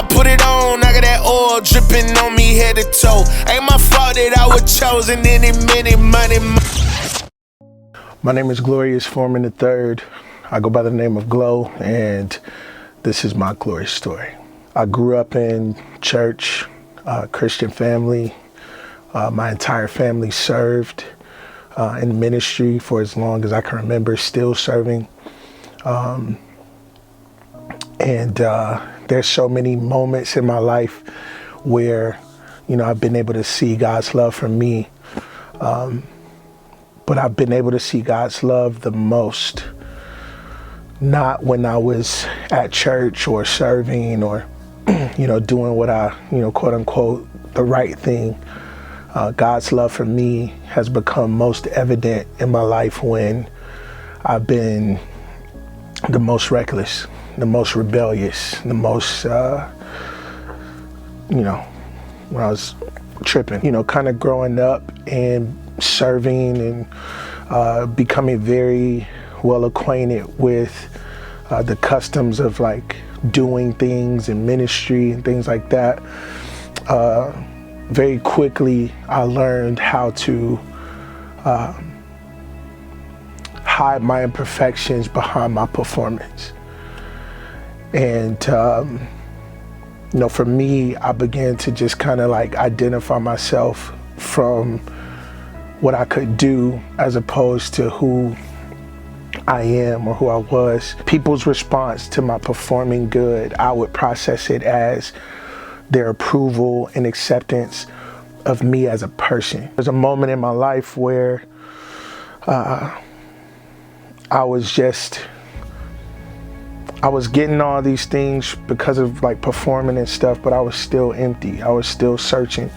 I put it on, I got that oil dripping on me head to toe. Ain't my fault that I was chosen any minute, money. My name is Glorious Foreman III. I go by the name of Glow, and this is my glorious story. I grew up in church, Christian family. My entire family served in ministry for as long as I can remember, still serving. And there's so many moments in my life where, I've been able to see God's love for me. But I've been able to see God's love the most, not when I was at church or serving or, doing what I, quote unquote, the right thing. God's love for me has become most evident in my life when I've been the most reckless, the most rebellious, the most, when I was tripping, kind of growing up and serving and becoming very well acquainted with the customs of like doing things in ministry and things like that. Very quickly, I learned how to hide my imperfections behind my performance. And, for me, I began to just kind of like identify myself from what I could do as opposed to who I am or who I was. People's response to my performing good, I would process it as their approval and acceptance of me as a person. There's a moment in my life where I was getting all these things because of like performing and stuff, but I was still empty. I was still searching,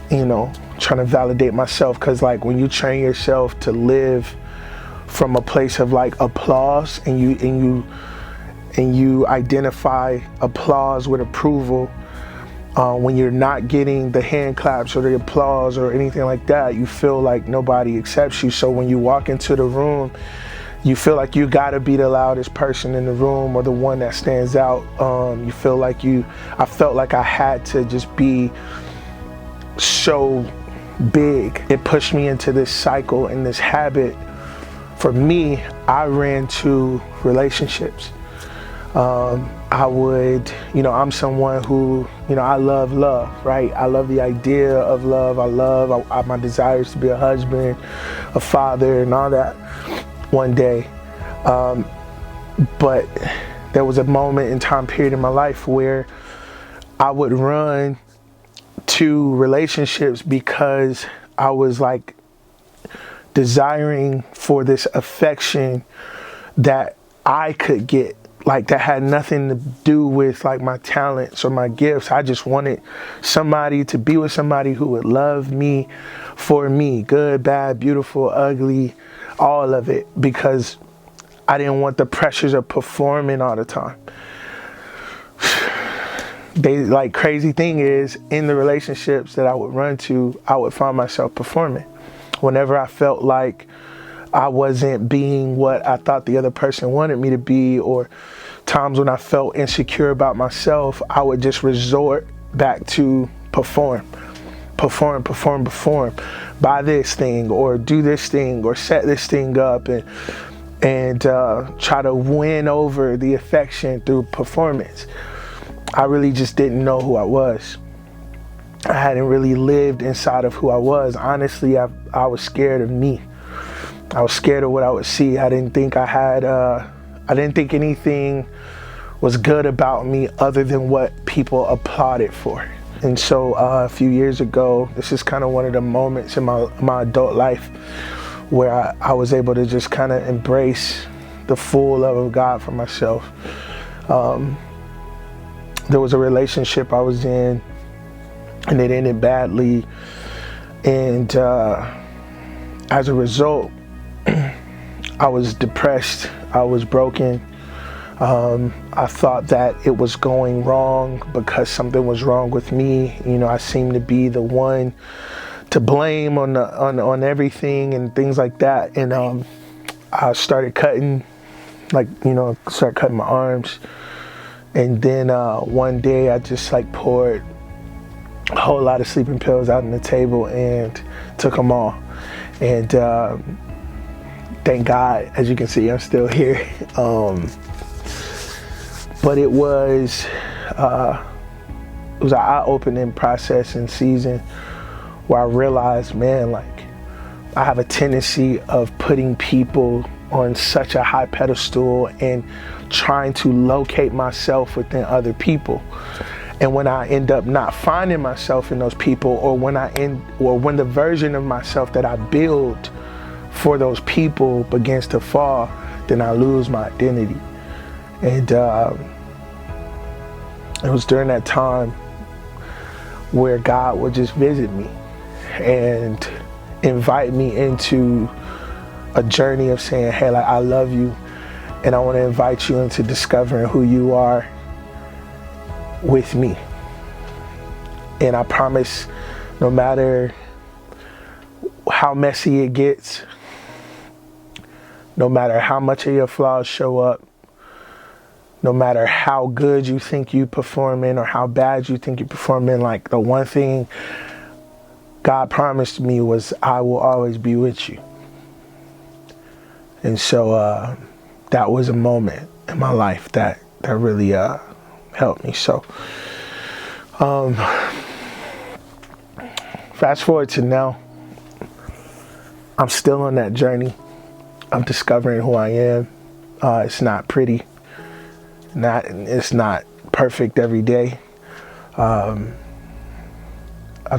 trying to validate myself. Cause like when you train yourself to live from a place of like applause and you identify applause with approval, when you're not getting the hand claps or the applause or anything like that, you feel like nobody accepts you. So when you walk into the room, you feel like you gotta be the loudest person in the room or the one that stands out. I felt like I had to just be so big. It pushed me into this cycle and this habit. For me, I ran to relationships. I'm someone who, I love love, right? I love the idea of love. My desire is to be a husband, a father, and all that one day. But there was a moment in time period in my life where I would run to relationships because I was like desiring for this affection that I could get, like that had nothing to do with like my talents or my gifts. I just wanted somebody to be with somebody who would love me for me, good, bad, beautiful, ugly, all of it, because I didn't want the pressures of performing all the time. Crazy thing is, in the relationships that I would run to, I would find myself performing. Whenever I felt like I wasn't being what I thought the other person wanted me to be, or times when I felt insecure about myself, I would just resort back to perform. Buy this thing or do this thing or set this thing up and try to win over the affection through performance. I really just didn't know who I was. I hadn't really lived inside of who I was. Honestly, I was scared of me. I was scared of what I would see. I didn't think anything was good about me other than what people applauded for. And so a few years ago, this is kind of one of the moments in my adult life where I was able to just kind of embrace the full love of God for myself. There was a relationship I was in and it ended badly. And as a result, I was depressed, I was broken. I thought that it was going wrong because something was wrong with me. I seemed to be the one to blame on everything and things like that. And I started cutting my arms And then one day I just like poured a whole lot of sleeping pills out on the table and took them all. And thank God, as you can see, I'm still here. But it was an eye-opening process and season where I realized, man, like I have a tendency of putting people on such a high pedestal and trying to locate myself within other people. And when I end up not finding myself in those people, or when the version of myself that I build for those people begins to fall, then I lose my identity. And it was during that time where God would just visit me and invite me into a journey of saying, hey, like, I love you, and I want to invite you into discovering who you are with me. And I promise, no matter how messy it gets, no matter how much of your flaws show up, no matter how good you think you perform in or how bad you think you perform in, like, the one thing God promised me was, I will always be with you. And so that was a moment in my life that really helped me. So fast forward to now, I'm still on that journey. I'm discovering who I am. It's not pretty. It's not perfect every day. I've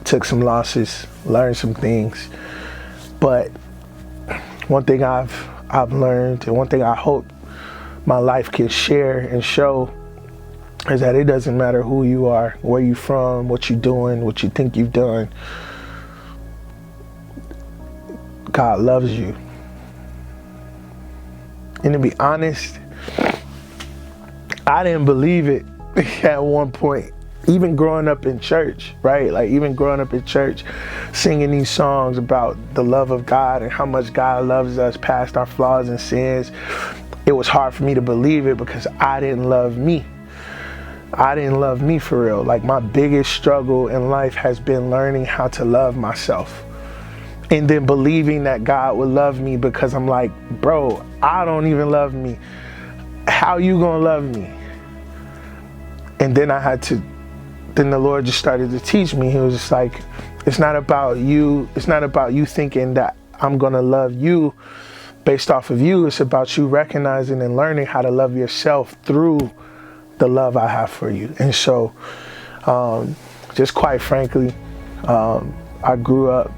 took some losses, learned some things, but one thing I've learned, and one thing I hope my life can share and show, is that it doesn't matter who you are, where you're from, what you're doing, what you think you've done. God loves you. And to be honest, I didn't believe it at one point. Even growing up in church, right? Like, even growing up in church, singing these songs about the love of God and how much God loves us past our flaws and sins, it was hard for me to believe it because I didn't love me. I didn't love me for real. Like, my biggest struggle in life has been learning how to love myself. And then believing that God would love me, because I'm like, bro, I don't even love me. How you gonna love me? And then then the Lord just started to teach me. He was just like, it's not about you. It's not about you thinking that I'm gonna love you based off of you. It's about you recognizing and learning how to love yourself through the love I have for you. And so, just quite frankly, I grew up.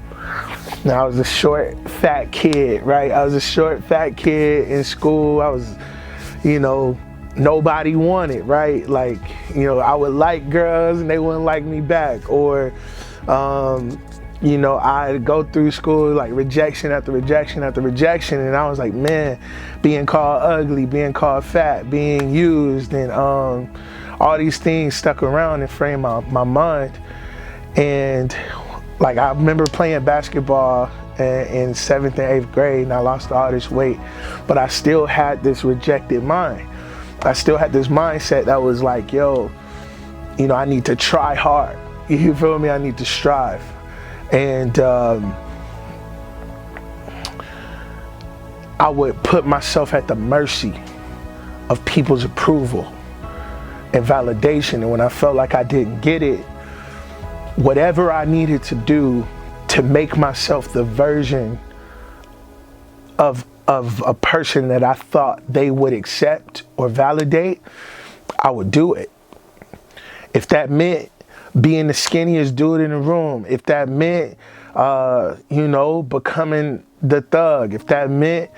Now, I was a short, fat kid, right? I was a short, fat kid in school. I was, nobody wanted, right? Like, I would like girls and they wouldn't like me back. Or, I'd go through school like rejection after rejection after rejection. And I was like, man, being called ugly, being called fat, being used, and all these things stuck around and framed my mind. And like, I remember playing basketball in 7th and 8th grade, and I lost all this weight, but I still had this rejected mind. I still had this mindset that was like, yo, I need to try hard. You feel me? I need to strive. And I would put myself at the mercy of people's approval and validation. And when I felt like I didn't get it, whatever I needed to do to make myself the version of a person that I thought they would accept or validate, I would do it. If that meant being the skinniest dude in the room, if that meant, becoming the thug, if that meant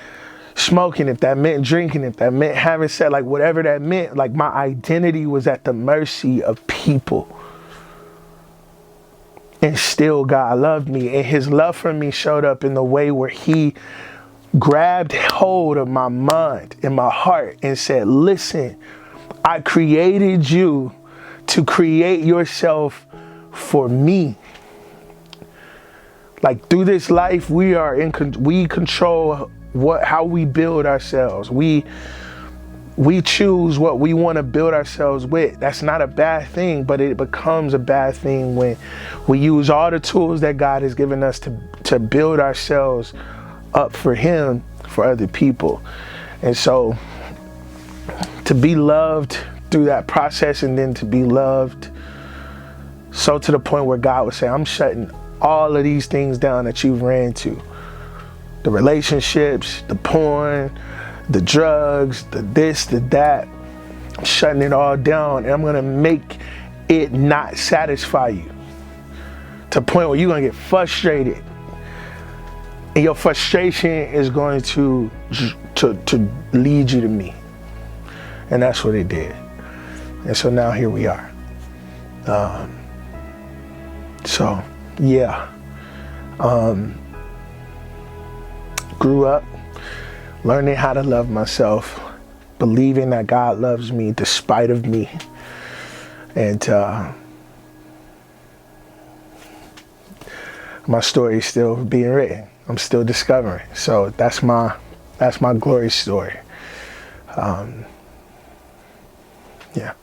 smoking, if that meant drinking, if that meant having sex, like whatever that meant, like my identity was at the mercy of people. And still God loved me, and his love for me showed up in the way where he grabbed hold of my mind and my heart and said, listen, I created you to create yourself for me. Like, through this life, we control how we build ourselves. We we choose what we want to build ourselves with. That's not a bad thing, but it becomes a bad thing when we use all the tools that God has given us to build ourselves up for Him, for other people. And so to be loved through that process, and then to be loved so to the point where God would say, I'm shutting all of these things down that you've ran to. The relationships, the porn, the drugs, the this, the that. I'm shutting it all down, and I'm gonna make it not satisfy you. To the point where you're gonna get frustrated. And your frustration is going to lead you to me. And that's what it did. And so now here we are. So yeah. Grew up learning how to love myself, believing that God loves me despite of me. And my story is still being written. I'm still discovering. So that's my glory story. Yeah.